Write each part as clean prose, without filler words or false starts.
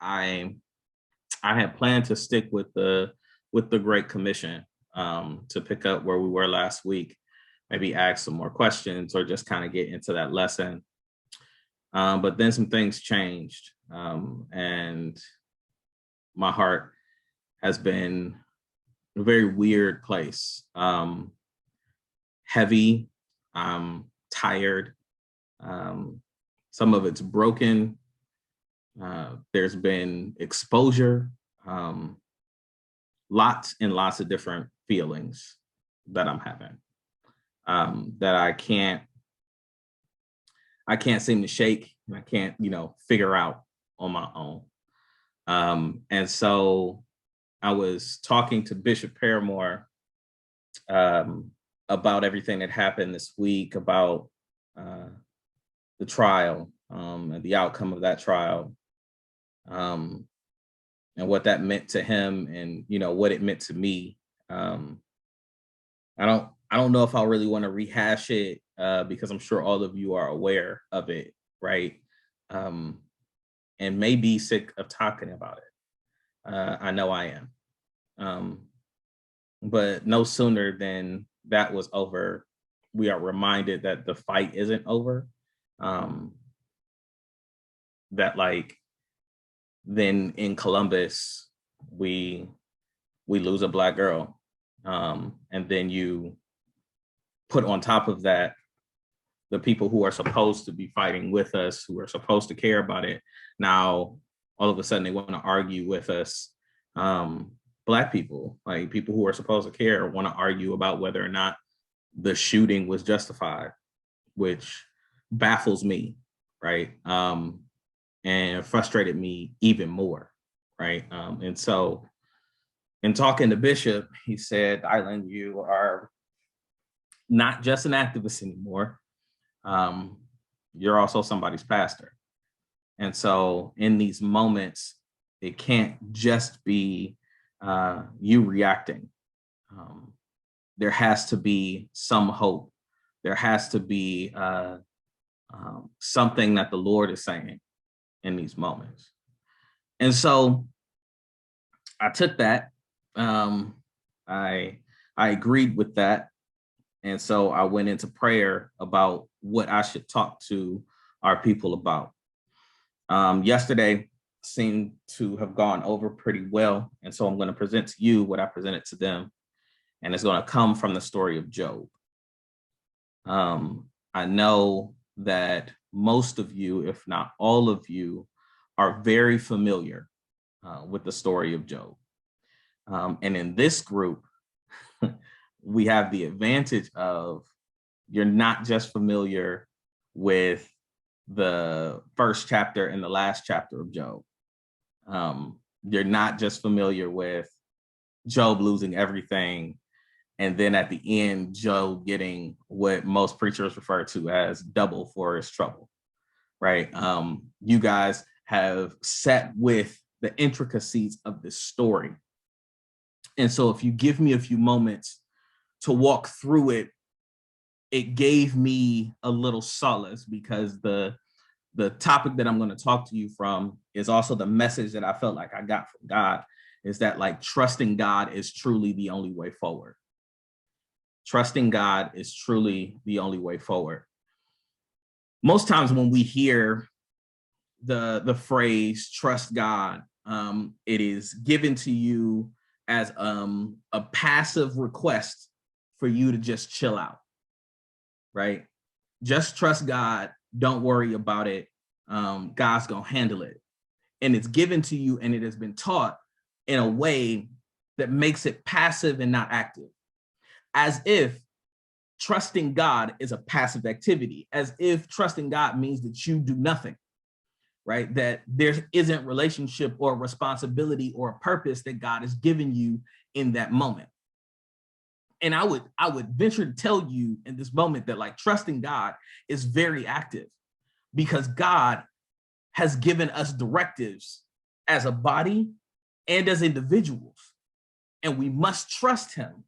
I had planned to stick with the Great Commission, to pick up where we were last week, maybe ask some more questions or just kind of get into that lesson. But then some things changed, and my heart has been a very weird place. Heavy, tired. Some of it's broken. There's been exposure, lots and lots of different feelings that I'm having, that I can't seem to shake, and I can't, figure out on my own. And so I was talking to Bishop Paramore, about everything that happened this week, about the trial, and the outcome of that trial, and what that meant to him, and what it meant to me. I don't know if I really want to rehash it, because I'm sure all of you are aware of it, right? And may be sick of talking about it. I know I am. But no sooner than that was over, we are reminded that the fight isn't over. That then in Columbus, we lose a Black girl. And then you put on top of that the people who are supposed to be fighting with us, who are supposed to care about it. Now, all of a sudden, they want to argue with us. Black people, like people who are supposed to care, want to argue about whether or not the shooting was justified, which baffles me, right? And frustrated me even more, right? And so, in talking to Bishop, he said, "Island, you are not just an activist anymore. You're also somebody's pastor." And so in these moments, it can't just be you reacting. There has to be some hope. There has to be something that the Lord is saying in these moments. And so I took that. I agreed with that. And so I went into prayer about what I should talk to our people about. Yesterday seemed to have gone over pretty well. And so I'm going to present to you what I presented to them. And it's going to come from the story of Job. I know that most of you, if not all of you, are very familiar with the story of Job. And in this group, we have the advantage of you're not just familiar with the first chapter and the last chapter of Job. You're not just familiar with Job losing everything, and then at the end, Job getting what most preachers refer to as double for his trouble, right? You guys have sat with the intricacies of this story. And so if you give me a few moments to walk through it, it gave me a little solace, because the topic that I'm going to talk to you from is also the message that I felt like I got from God, is that trusting God is truly the only way forward. Trusting God is truly the only way forward. Most times when we hear the phrase trust God, it is given to you as a passive request for you to just chill out, right? Just trust God. Don't worry about it. God's going to handle it. And it's given to you, and it has been taught in a way that makes it passive and not active, as if trusting God is a passive activity, as if trusting God means that you do nothing, right? That there isn't relationship or responsibility or a purpose that God has given you in that moment. And I would venture to tell you in this moment that trusting God is very active, because God has given us directives as a body and as individuals, and we must trust him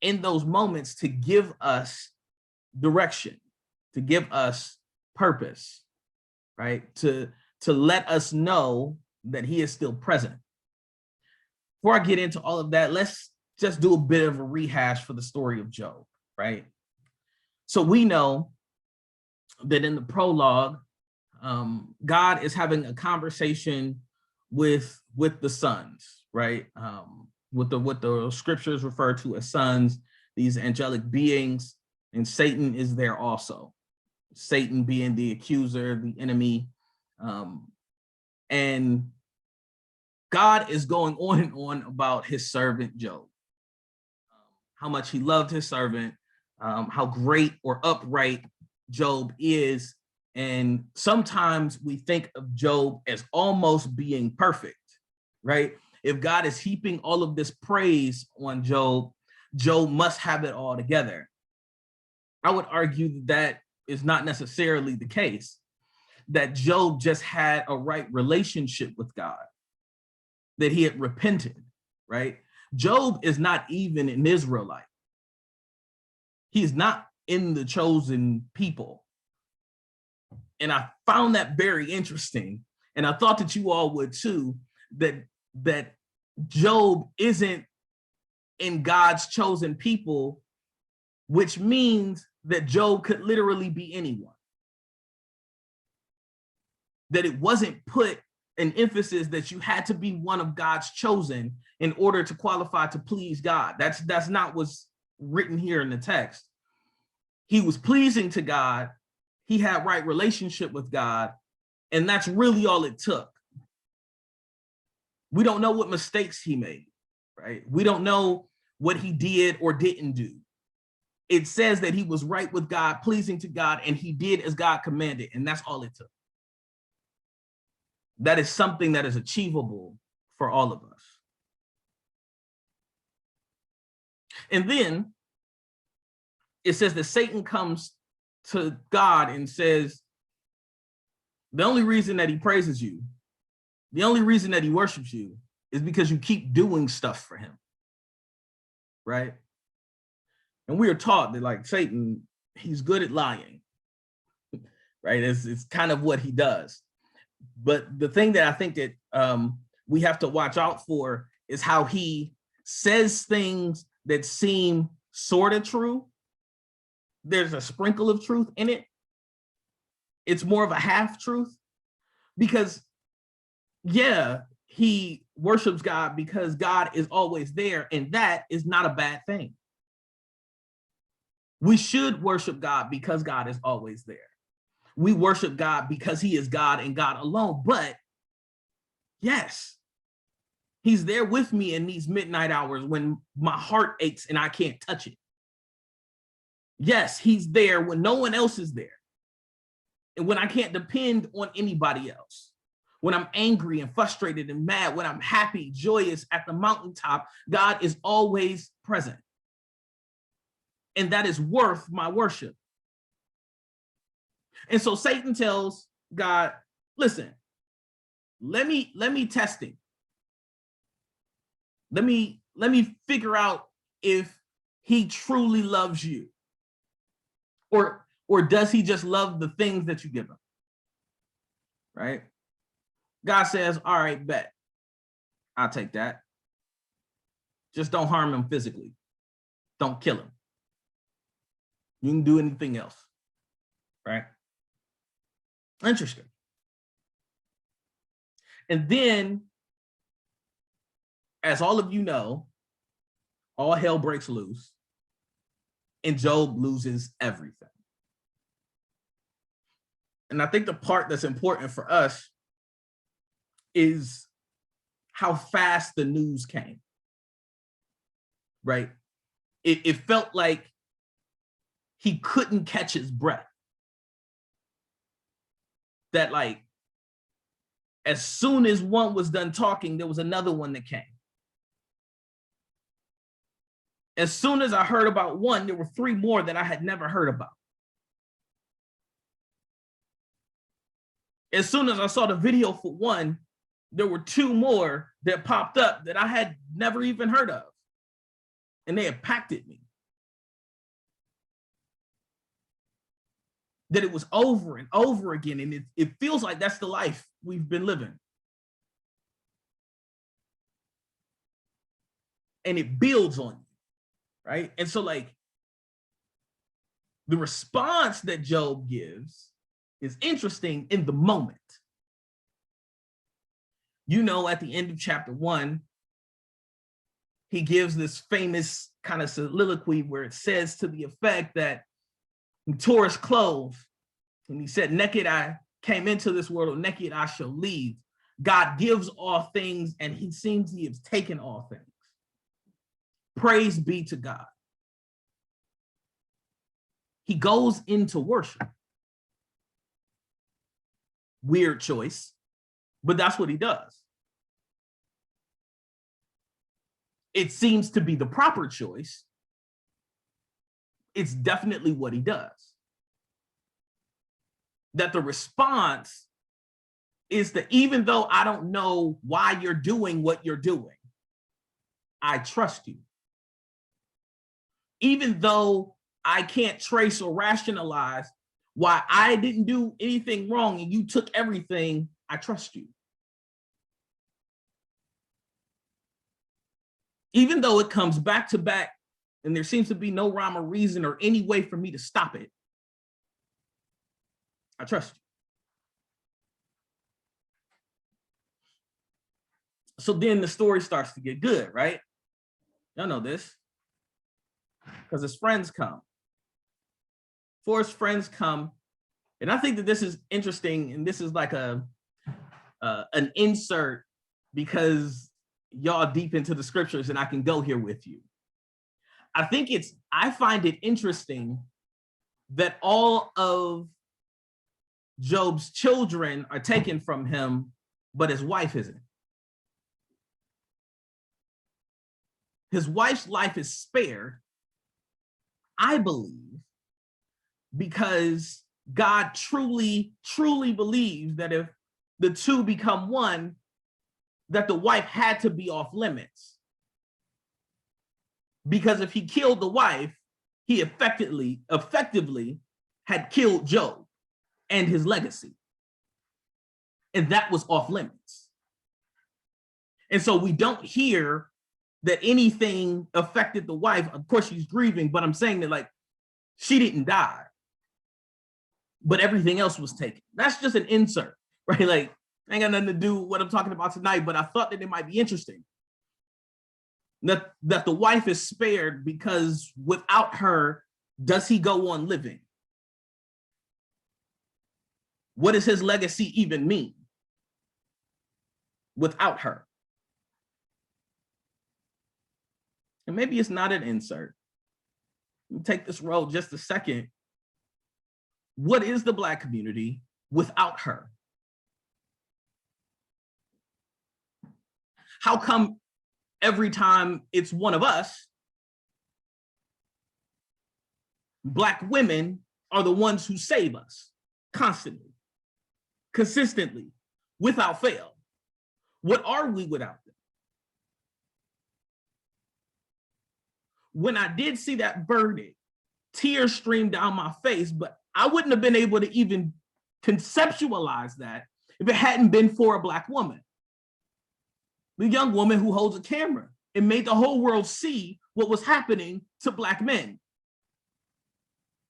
in those moments to give us direction, to give us purpose, right? To to let us know that he is still present. Before I get into all of that, let's just do a bit of a rehash for the story of Job, right? So we know that in the prologue, God is having a conversation with the sons, right? What the scriptures refer to as sons, these angelic beings, and Satan is there also. Satan being the accuser, the enemy, and God is going on and on about his servant Job, how much he loved his servant, how great or upright Job is. And sometimes we think of Job as almost being perfect, right? If God is heaping all of this praise on Job, Job must have it all together. I would argue that is not necessarily the case, that Job just had a right relationship with God, that he had repented, right? Job is not even an Israelite. He's not in the chosen people. And I found that very interesting. And I thought that you all would too, that Job isn't in God's chosen people, which means that Job could literally be anyone. That it wasn't put an emphasis that you had to be one of God's chosen in order to qualify to please God. That's not what's written here in the text. He was pleasing to God. He had right relationship with God, and that's really all it took. We don't know what mistakes he made, right? We don't know what he did or didn't do. It says that he was right with God, pleasing to God, and he did as God commanded, and that's all it took. That is something that is achievable for all of us. And then it says that Satan comes to God and says, the only reason that he praises you, the only reason that he worships you is because you keep doing stuff for him, right? And we are taught that, like, Satan, he's good at lying, right? It's kind of what he does. But the thing that I think that we have to watch out for is how he says things that seem sort of true. There's a sprinkle of truth in it. It's more of a half truth, because yeah, he worships God because God is always there, and that is not a bad thing. We should worship God because God is always there. We worship God because he is God and God alone. But yes, he's there with me in these midnight hours when my heart aches and I can't touch it. Yes, he's there when no one else is there. And when I can't depend on anybody else. When I'm angry and frustrated and mad, when I'm happy, joyous at the mountaintop, God is always present. And that is worth my worship. And so Satan tells God, listen, let me test him. Let me figure out if he truly loves you. Or does he just love the things that you give him? Right? God says, all right, bet. I'll take that. Just don't harm him physically. Don't kill him. You can do anything else. Right? Interesting. And then, as all of you know, all hell breaks loose and Job loses everything. And I think the part that's important for us is how fast the news came, right? It felt like he couldn't catch his breath. That, like, as soon as one was done talking, there was another one that came. As soon as I heard about one, there were three more that I had never heard about. As soon as I saw the video for one, there were two more that popped up that I had never even heard of. And they impacted me. that it was over and over again. And it feels like that's the life we've been living. And it builds on you, right? And so like the response that Job gives is interesting in the moment. You know, at the end of chapter 1, he gives this famous kind of soliloquy where it says to the effect that he tore his clothes and he said, naked I came into this world, naked I shall leave. God gives all things and he seems he has taken all things. Praise be to God. He goes into worship. Weird choice, but that's what he does. It seems to be the proper choice. It's definitely what he does. That the response is that even though I don't know why you're doing what you're doing, I trust you. Even though I can't trace or rationalize why I didn't do anything wrong and you took everything, I trust you. Even though it comes back to back and there seems to be no rhyme or reason or any way for me to stop it, I trust you. So then the story starts to get good, right? Y'all know this. Because his friends come. Before his friends come, and I think that this is interesting, and this is like an insert because y'all deep into the scriptures and I can go here with you. I find it interesting that all of Job's children are taken from him, but his wife isn't. His wife's life is spared, I believe, because God truly, truly believes that if the two become one, that the wife had to be off limits. Because if he killed the wife, he effectively had killed Job and his legacy. And that was off limits. And so we don't hear that anything affected the wife. Of course, she's grieving, but I'm saying that like she didn't die, but everything else was taken. That's just an insert, right? Like, ain't got nothing to do with what I'm talking about tonight, but I thought that it might be interesting. That the wife is spared because without her, does he go on living? What does his legacy even mean without her? And maybe it's not an insert. Let me take this road just a second. What is the Black community without her? How come every time it's one of us, Black women are the ones who save us constantly, consistently, without fail? What are we without them? When I did see that verdict, tears streamed down my face, but I wouldn't have been able to even conceptualize that if it hadn't been for a Black woman. The young woman who holds a camera and made the whole world see what was happening to Black men.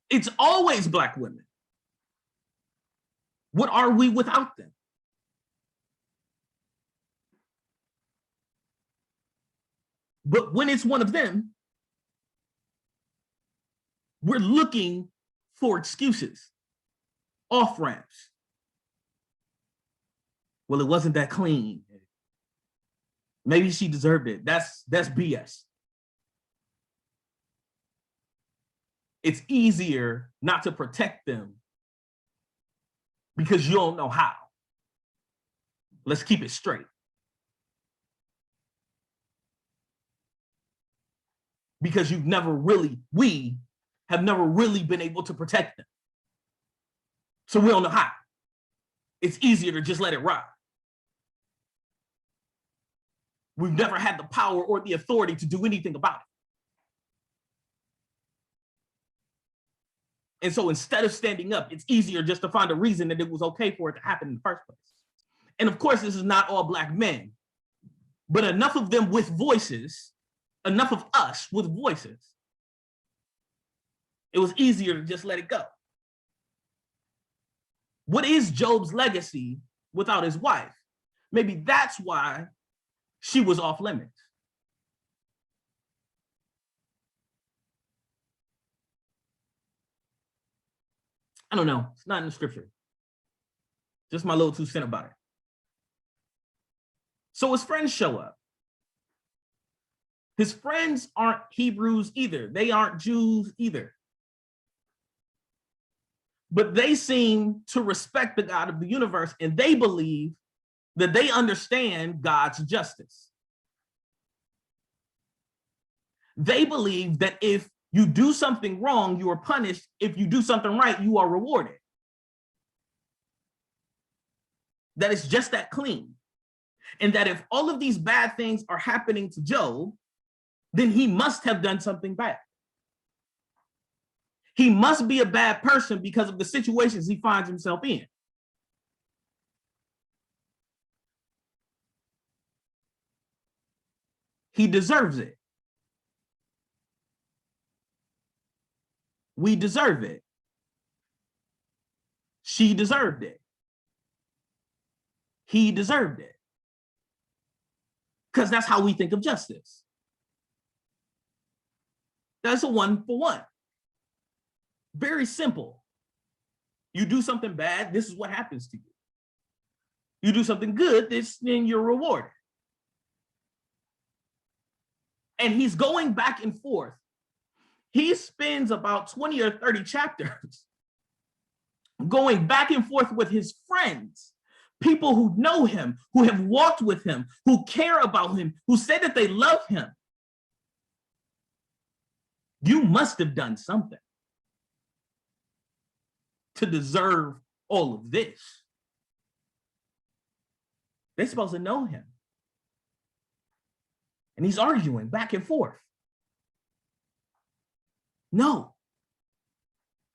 It's always Black women. What are we without them? But when it's one of them, we're looking for excuses, off ramps. Well, it wasn't that clean. Maybe she deserved it. That's BS. It's easier not to protect them because you don't know how. Let's keep it straight. Because we have never really been able to protect them. So we don't know how. It's easier to just let it ride. We've never had the power or the authority to do anything about And so instead of standing up, it's easier just to find a reason that it was okay for it to happen in the first place. And of course, this is not all Black men, but enough of them with voices, enough of us with voices. It was easier to just let it go. What is Job's legacy without his wife? Maybe that's why she was off limits. I don't know. It's not in the scripture. Just my little 2 cents about it. So his friends show up. His friends aren't Hebrews either. They aren't Jews either. But they seem to respect the God of the universe, and they believe that they understand God's justice. They believe that if you do something wrong, you are punished. If you do something right, you are rewarded. That it's just that clean. And that if all of these bad things are happening to Job, then he must have done something bad. He must be a bad person because of the situations he finds himself in. He deserves it. We deserve it. She deserved it. He deserved it. Because that's how we think of justice. That's a 1-for-1. Very simple. You do something bad, this is what happens to you. You do something good, then you're rewarded. And he's going back and forth. He spends about 20 or 30 chapters going back and forth with his friends, people who know him, who have walked with him, who care about him, who say that they love him. You must have done something to deserve all of this. They're supposed to know him. And he's arguing back and forth. No,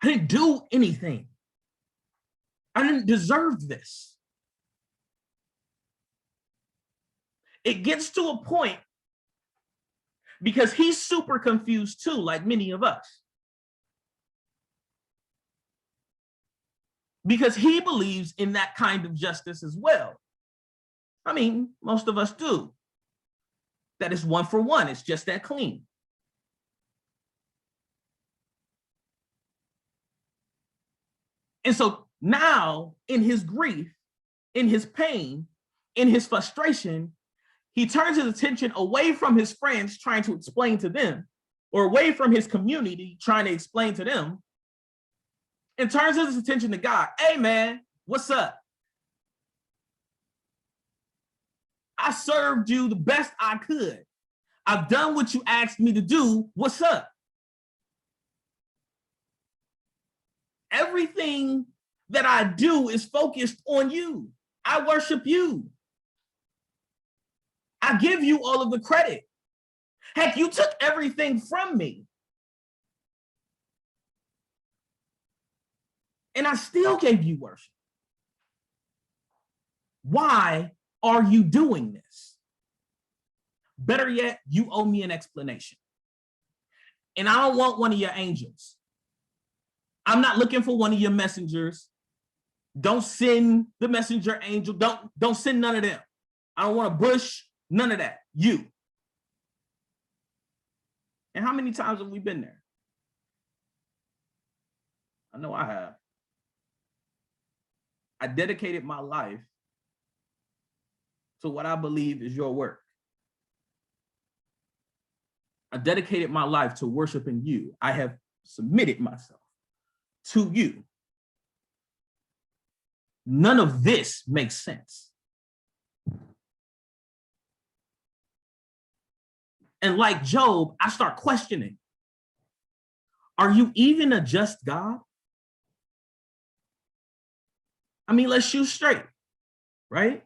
I didn't do anything. I didn't deserve this. It gets to a point because he's super confused too, like many of us. Because he believes in that kind of justice as well. I mean, most of us do. That is 1-for-1, it's just that clean. And so now in his grief, in his pain, in his frustration, he turns his attention away from his friends trying to explain to them, or away from his community trying to explain to them, and turns his attention to God. Hey man, what's up? I served you the best I could. I've done what you asked me to do. What's up? Everything that I do is focused on you. I worship you. I give you all of the credit. Heck, you took everything from me. And I still gave you worship. Why are you doing this? Better yet, you owe me an explanation. And I don't want one of your angels. I'm not looking for one of your messengers. Don't send the messenger angel. Don't send none of them. I don't want a bush, none of that. You. And how many times have we been there? I know I have. I dedicated my life to what I believe is your work. I dedicated my life to worshiping you. I have submitted myself to you. None of this makes sense. And like Job, I start questioning, are you even a just God? I mean, let's shoot straight, right?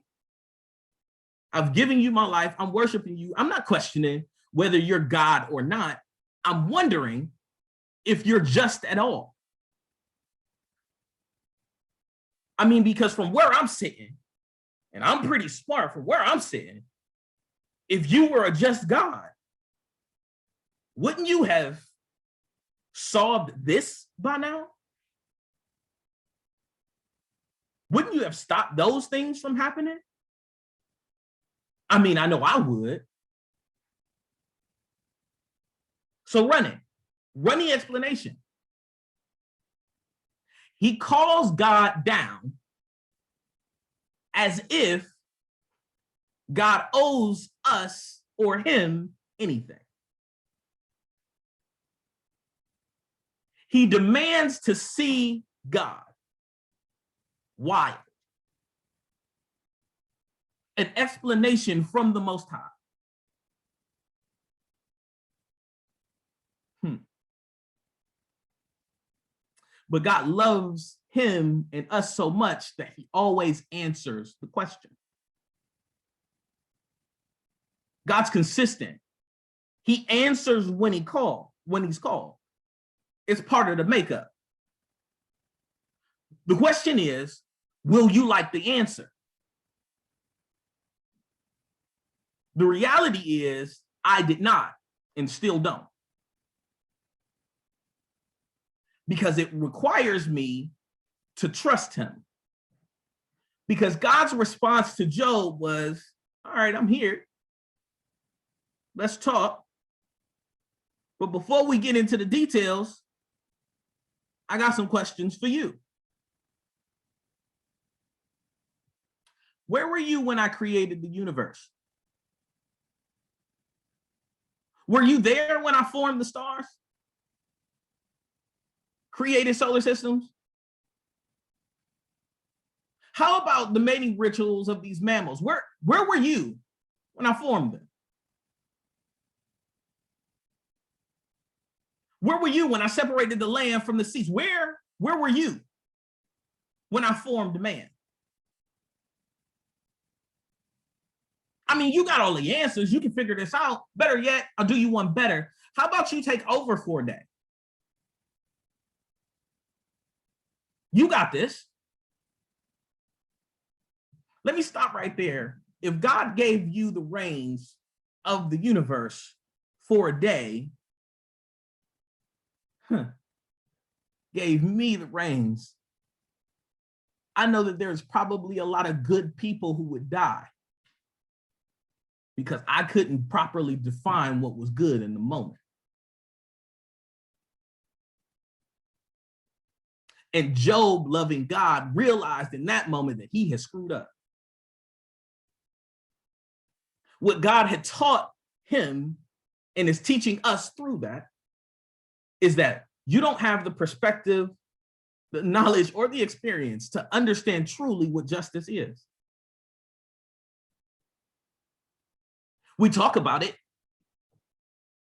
I've given you my life. I'm worshiping you. I'm not questioning whether you're God or not. I'm wondering if you're just at all. I mean, because from where I'm sitting, and I'm pretty smart from where I'm sitting, if you were a just God, wouldn't you have solved this by now? Wouldn't you have stopped those things from happening? I mean, I know I would. So run the explanation. He calls God down as if God owes us or him anything. He demands to see God. Why? An explanation from the Most High. But God loves him and us so much that he always answers the question. God's consistent. He answers when he's called. It's part of the makeup. The question is, will you like the answer? The reality is, I did not and still don't. Because it requires me to trust him. Because God's response to Job was, all right, I'm here. Let's talk. But before we get into the details, I got some questions for you. Where were you when I created the universe? Were you there when I formed the stars? Created solar systems? How about the mating rituals of these mammals? Where were you when I formed them? Where were you when I separated the land from the seas? Where were you when I formed man? I mean, you got all the answers. You can figure this out. Better yet, I'll do you one better. How about you take over for a day? You got this. Let me stop right there. If God gave you the reins of the universe for a day, gave me the reins, I know that there's probably a lot of good people who would die because I couldn't properly define what was good in the moment. And Job, loving God, realized in that moment that he had screwed up. What God had taught him and is teaching us through that is that you don't have the perspective, the knowledge, or the experience to understand truly what justice is. We talk about it.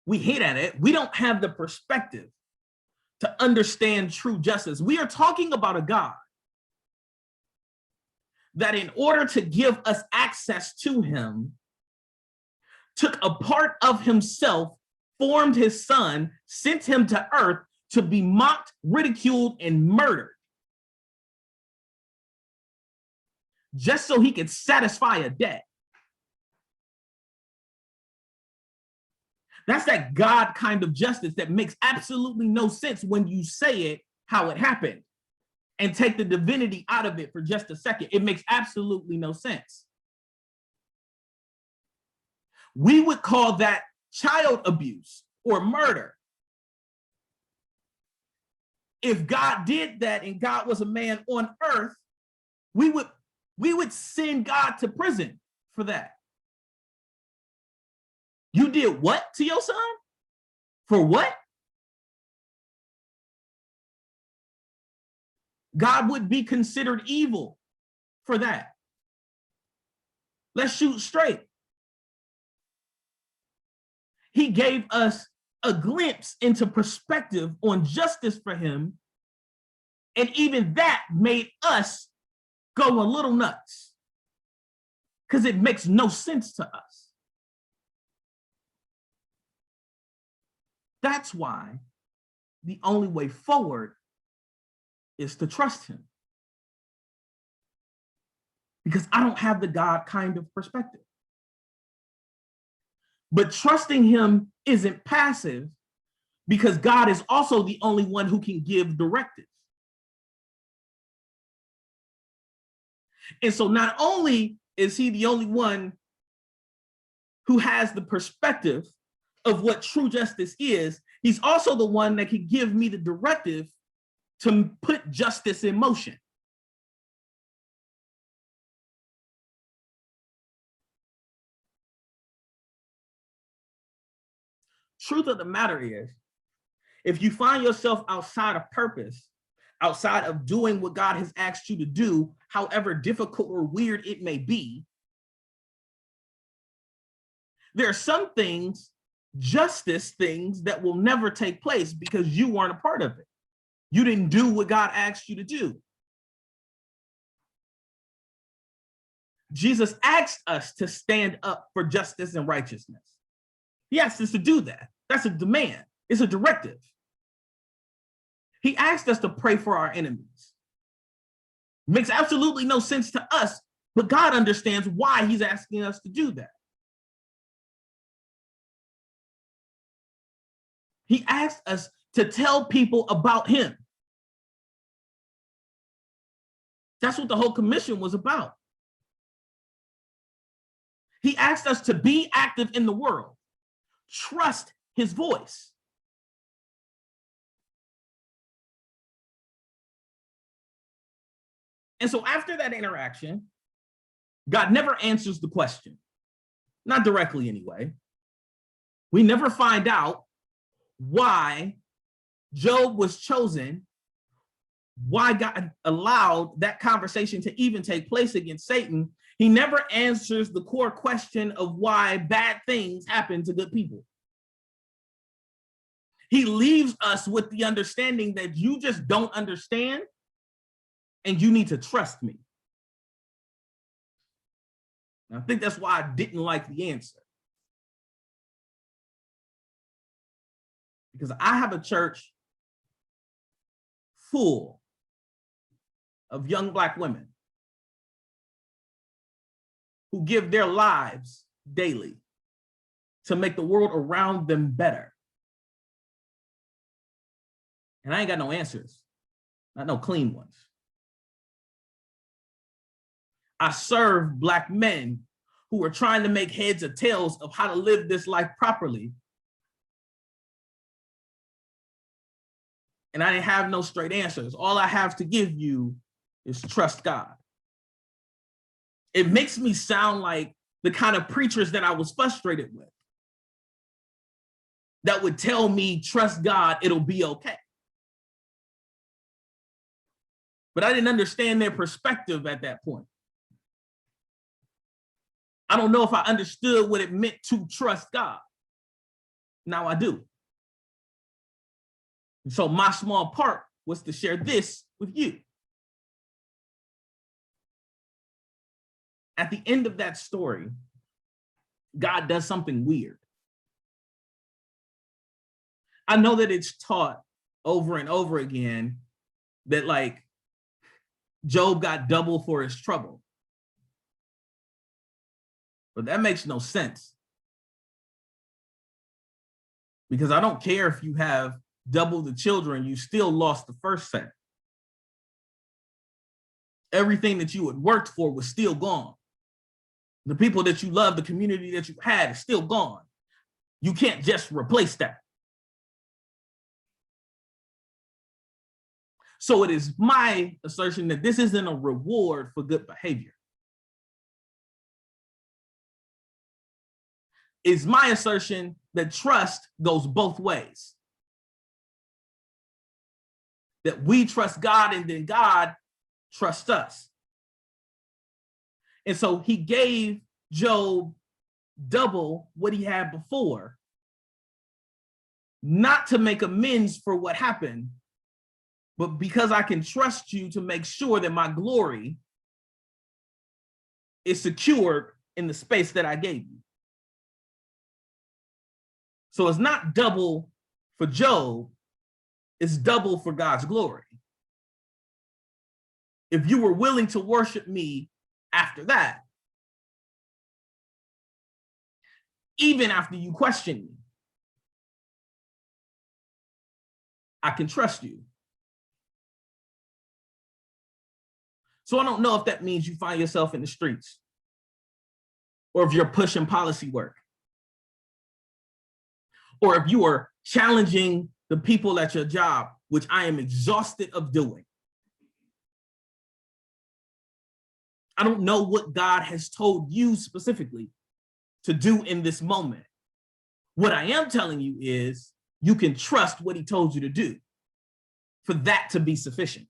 We hit at it. We don't have the perspective to understand true justice. We are talking about a God that in order to give us access to him, took a part of himself, formed his son, sent him to earth to be mocked, ridiculed, and murdered, just so he could satisfy a debt. That's that God kind of justice that makes absolutely no sense when you say it how it happened and take the divinity out of it for just a second. It makes absolutely no sense. We would call that child abuse or murder. If God did that and God was a man on earth, we would send God to prison for that. You did what to your son? For what? God would be considered evil for that. Let's shoot straight. He gave us a glimpse into perspective on justice for him, and even that made us go a little nuts because it makes no sense to us. That's why the only way forward is to trust him. because I don't have the God kind of perspective. But trusting him isn't passive, because God is also the only one who can give directives. And so not only is he the only one who has the perspective of what true justice is, he's also the one that can give me the directive to put justice in motion. Truth of the matter is, if you find yourself outside of purpose, outside of doing what God has asked you to do, however difficult or weird it may be, there are some things, justice things, that will never take place because you weren't a part of it. You didn't do what God asked you to do. Jesus asked us to stand up for justice and righteousness. He asked us to do that. That's a demand. It's a directive. He asked us to pray for our enemies. Makes absolutely no sense to us, but God understands why he's asking us to do that. He asked us to tell people about him. That's what the whole commission was about. He asked us to be active in the world, trust his voice. And so after that interaction, God never answers the question, not directly anyway. We never find out why Job was chosen, why God allowed that conversation to even take place against Satan. He never answers the core question of why bad things happen to good people. He leaves us with the understanding that you just don't understand and you need to trust me. And I think that's why I didn't like the answer. Because I have a church full of young Black women who give their lives daily to make the world around them better. And I ain't got no answers, not no clean ones. I serve Black men who are trying to make heads or tails of how to live this life properly. And I didn't have no straight answers. All I have to give you is trust God. It makes me sound like the kind of preachers that I was frustrated with, that would tell me, trust God, it'll be okay. But I didn't understand their perspective at that point. I don't know if I understood what it meant to trust God. Now I do. And so my small part was to share this with you. At the end of that story, God does something weird. I know that it's taught over and over again that like Job got double for his trouble. But that makes no sense. Because I don't care if you have double the children, you still lost the first set. Everything that you had worked for was still gone. The people that you love, the community that you had is still gone. You can't just replace that. So it is my assertion that this isn't a reward for good behavior. It's my assertion that trust goes both ways. That we trust God and then God trusts us. And so he gave Job double what he had before, not to make amends for what happened, but because I can trust you to make sure that my glory is secured in the space that I gave you. So it's not double for Job, it's double for God's glory. If you were willing to worship me after that, even after you question me, I can trust you. So I don't know if that means you find yourself in the streets or if you're pushing policy work or if you are challenging the people at your job, which I am exhausted of doing. I don't know what God has told you specifically to do in this moment. What I am telling you is you can trust what he told you to do for that to be sufficient.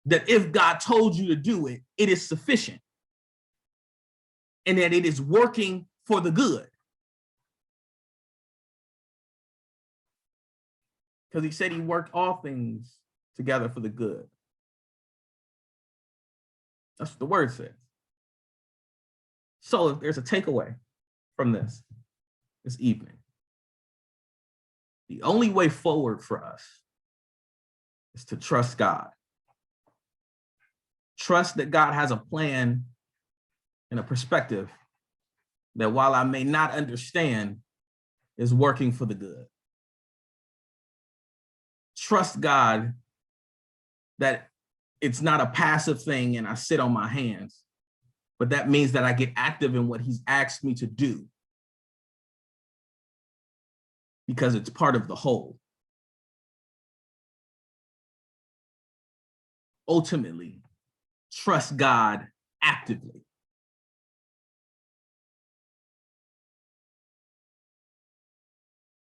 That if God told you to do it, it is sufficient. And that it is working for the good. Because he said he worked all things together for the good. That's what the word says. So if there's a takeaway from this evening, the only way forward for us is to trust God. Trust that God has a plan and a perspective that while I may not understand, is working for the good. Trust God that it's not a passive thing and I sit on my hands, but that means that I get active in what he's asked me to do because it's part of the whole. Ultimately, trust God actively.